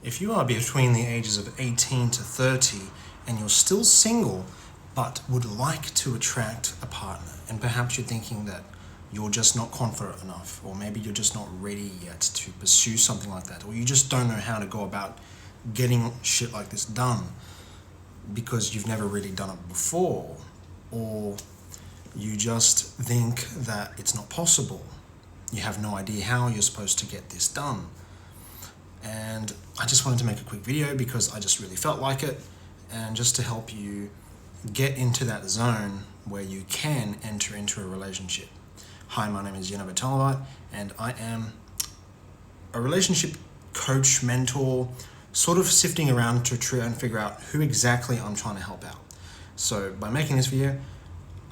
if you are between the ages of 18 to 30 and you're still single but would like to attract a partner, and perhaps you're thinking that you're just not confident enough, or maybe you're just not ready yet to pursue something like that, or you just don't know how to go about getting shit like this done because you've never really done it before, or you just think that it's not possible. You have no idea how you're supposed to get this done. And I just wanted to make a quick video because I just really felt like it, and just to help you get into that zone where you can enter into a relationship. Hi, my name is Jenna Vitalovite, and I am a relationship coach, mentor, sort of sifting around to try and figure out who exactly I'm trying to help out. So by making this video,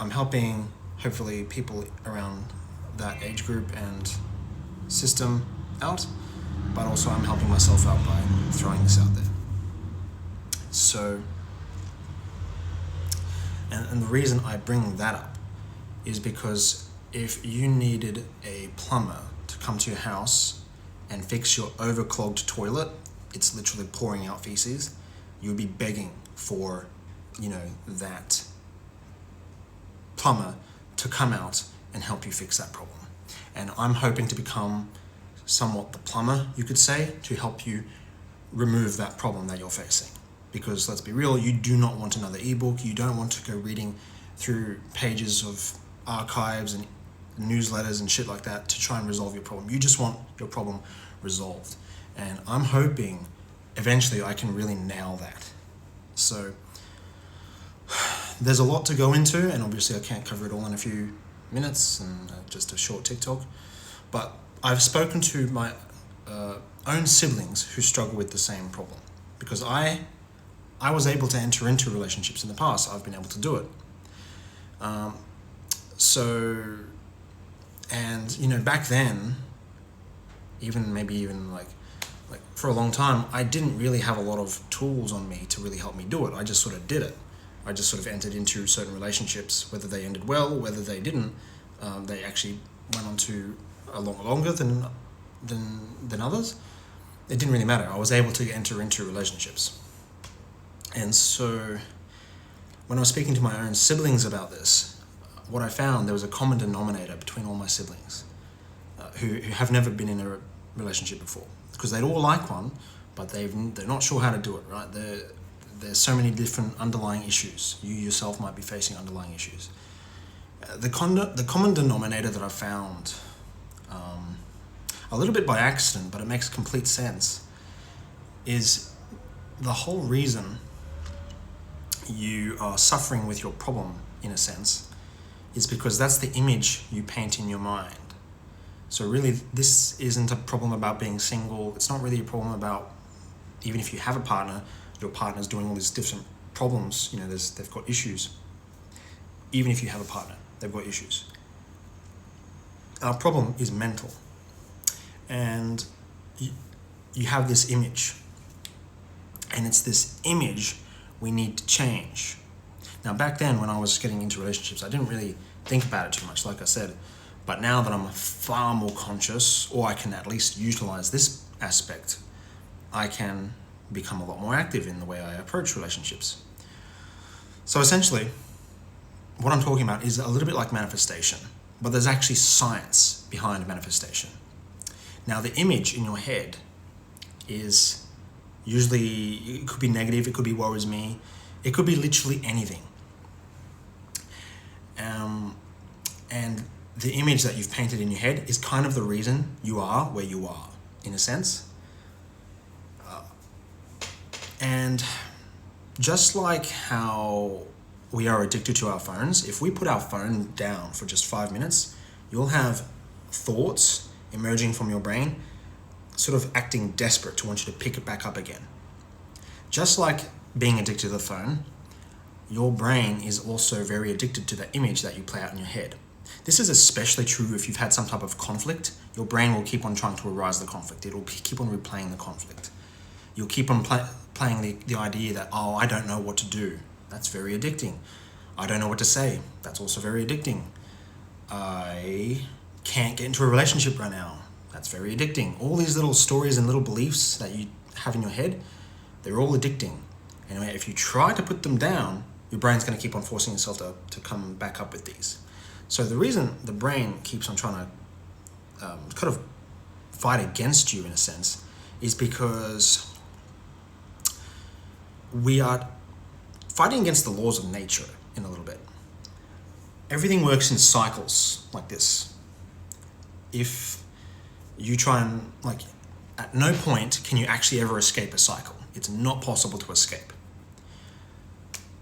I'm helping hopefully people around that age group and system out, but also I'm helping myself out by throwing this out there. So, and the reason I bring that up is because if you needed a plumber to come to your house and fix your overclogged toilet, it's literally pouring out feces, you'd be begging for, that plumber to come out and help you fix that problem. And I'm hoping to become somewhat the plumber, you could say, to help you remove that problem that you're facing. Because let's be real, you do not want another ebook. You don't want to go reading through pages of archives and newsletters and shit like that to try and resolve your problem. You just want your problem resolved. And I'm hoping eventually I can really nail that. So there's a lot to go into, and obviously I can't cover it all in a few minutes and just a short TikTok. But I've spoken to my own siblings who struggle with the same problem, because I was able to enter into relationships in the past. I've been able to do it. Back then, even like for a long time, I didn't really have a lot of tools on me to really help me do it. I just sort of did it. I just sort of entered into certain relationships, whether they ended well, whether they didn't. They actually went on to a lot longer than others. It didn't really matter. I was able to enter into relationships. And so when I was speaking to my own siblings about this, what I found, there was a common denominator between all my siblings who have never been in a relationship before, because they'd all like one, but they're not sure how to do it, right? There's so many different underlying issues. You yourself might be facing underlying issues. The common denominator that I found, a little bit by accident, but it makes complete sense, is the whole reason you are suffering with your problem, in a sense, is because that's the image you paint in your mind. So really, this isn't a problem about being single. It's not really a problem about, even if you have a partner, your partner's doing all these different problems, they've got issues. Even if you have a partner, they've got issues. Our problem is mental. And you have this image. And it's this image we need to change. Now, back then, when I was getting into relationships, I didn't really think about it too much, like I said. But now that I'm far more conscious, or I can at least utilize this aspect, I can become a lot more active in the way I approach relationships. So essentially, what I'm talking about is a little bit like manifestation, but there's actually science behind manifestation. Now, the image in your head is usually, it could be negative, it could be woe is me, it could be literally anything. And the image that you've painted in your head is kind of the reason you are where you are, in a sense. And just like how we are addicted to our phones, if we put our phone down for just 5 minutes, you'll have thoughts emerging from your brain, sort of acting desperate to want you to pick it back up again. Just like being addicted to the phone, your brain is also very addicted to the image that you play out in your head. This is especially true if you've had some type of conflict. Your brain will keep on trying to arise the conflict. It will keep on replaying the conflict. You'll keep on playing the idea that, I don't know what to do. That's very addicting. I don't know what to say. That's also very addicting. I can't get into a relationship right now. That's very addicting. All these little stories and little beliefs that you have in your head, they're all addicting. And if you try to put them down, your brain's going to keep on forcing itself to come back up with these. So the reason the brain keeps on trying to kind of fight against you in a sense is because we are fighting against the laws of nature in a little bit. Everything works in cycles like this. If you try and, at no point can you actually ever escape a cycle. It's not possible to escape.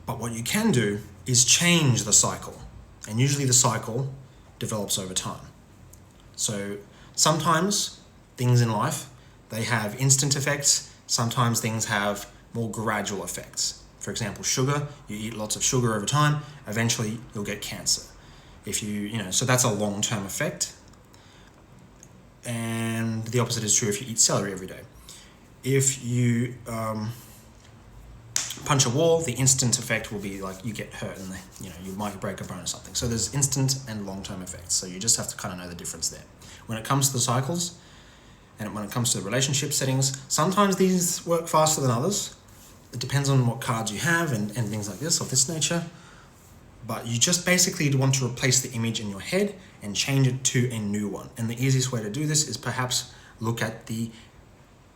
But what you can do is change the cycle. And usually the cycle develops over time. So sometimes things in life, they have instant effects. Sometimes things have more gradual effects. For example, sugar, you eat lots of sugar over time, eventually you'll get cancer. So that's a long-term effect. And the opposite is true if you eat celery every day. If you punch a wall, the instant effect will be like you get hurt and you might break a bone or something. So there's instant and long-term effects. So you just have to kind of know the difference there. When it comes to the cycles and when it comes to the relationship settings, sometimes these work faster than others. It depends on what cards you have and things like this of this nature. But you just basically want to replace the image in your head and change it to a new one. And the easiest way to do this is perhaps look at the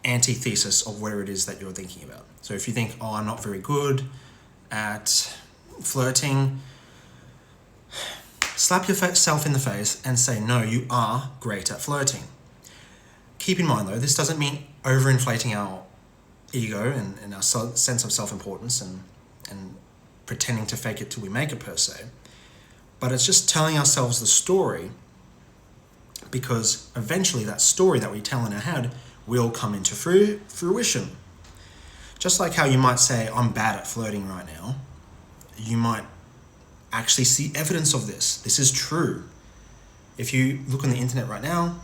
antithesis of where it is that you're thinking about. So if you think, I'm not very good at flirting, slap yourself in the face and say, no, you are great at flirting. Keep in mind though, this doesn't mean overinflating our ego and our sense of self-importance and pretending to fake it till we make it per se. But it's just telling ourselves the story, because eventually that story that we tell in our head will come into fruition. Just like how you might say, I'm bad at flirting right now, you might actually see evidence of this. This is true. If you look on the internet right now,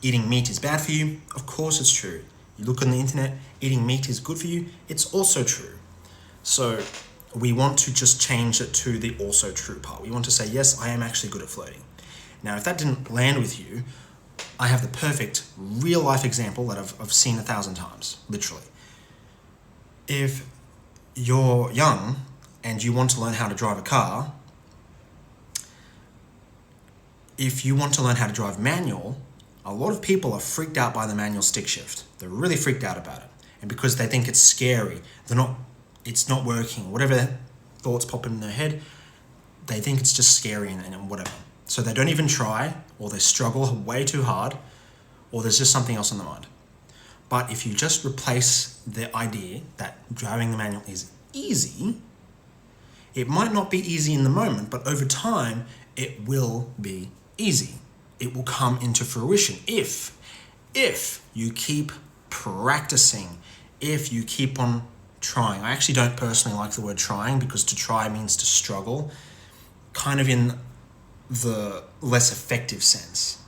eating meat is bad for you, of course it's true. You look on the internet, eating meat is good for you, it's also true. So we want to just change it to the also true part. We want to say, yes, I am actually good at flirting. Now, if that didn't land with you, I have the perfect real life example that I've seen 1,000 times, literally. If you're young and you want to learn how to drive a car, if you want to learn how to drive manual, a lot of people are freaked out by the manual stick shift. They're really freaked out about it. And because they think it's scary, it's not working, whatever thoughts pop in their head, they think it's just scary and whatever. So they don't even try, or they struggle way too hard, or there's just something else on the mind. But if you just replace the idea that driving the manual is easy, it might not be easy in the moment, but over time, it will be easy. It will come into fruition if you keep practicing, if you keep on trying. I actually don't personally like the word trying, because to try means to struggle, kind of in the less effective sense.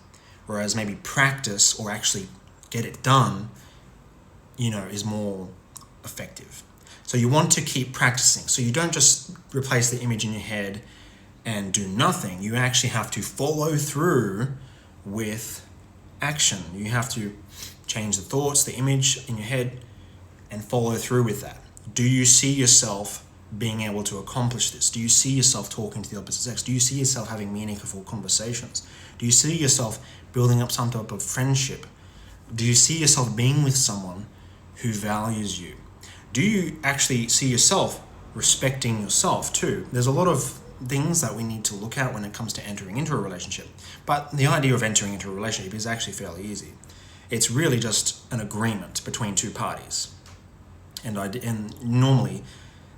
Whereas maybe practice or actually get it done, is more effective. So you want to keep practicing. So you don't just replace the image in your head and do nothing. You actually have to follow through with action. You have to change the thoughts, the image in your head, and follow through with that. Do you see yourself being able to accomplish this? Do you see yourself talking to the opposite sex? Do you see yourself having meaningful conversations? Do you see yourself building up some type of friendship? Do you see yourself being with someone who values you? Do you actually see yourself respecting yourself too? There's a lot of things that we need to look at when it comes to entering into a relationship. But the idea of entering into a relationship is actually fairly easy. It's really just an agreement between two parties. And normally,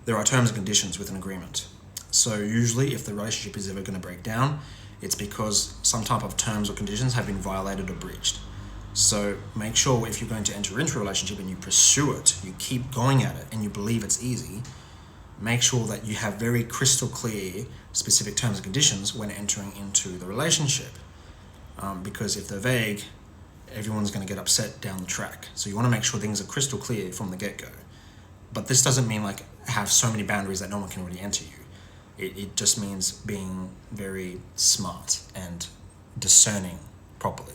there are terms and conditions with an agreement. So usually, if the relationship is ever going to break down, it's because some type of terms or conditions have been violated or breached. So make sure if you're going to enter into a relationship and you pursue it, you keep going at it, and you believe it's easy, make sure that you have very crystal clear specific terms and conditions when entering into the relationship. Because if they're vague, everyone's going to get upset down the track. So you want to make sure things are crystal clear from the get-go. But this doesn't mean have so many boundaries that no one can really enter you. It just means being very smart and discerning properly.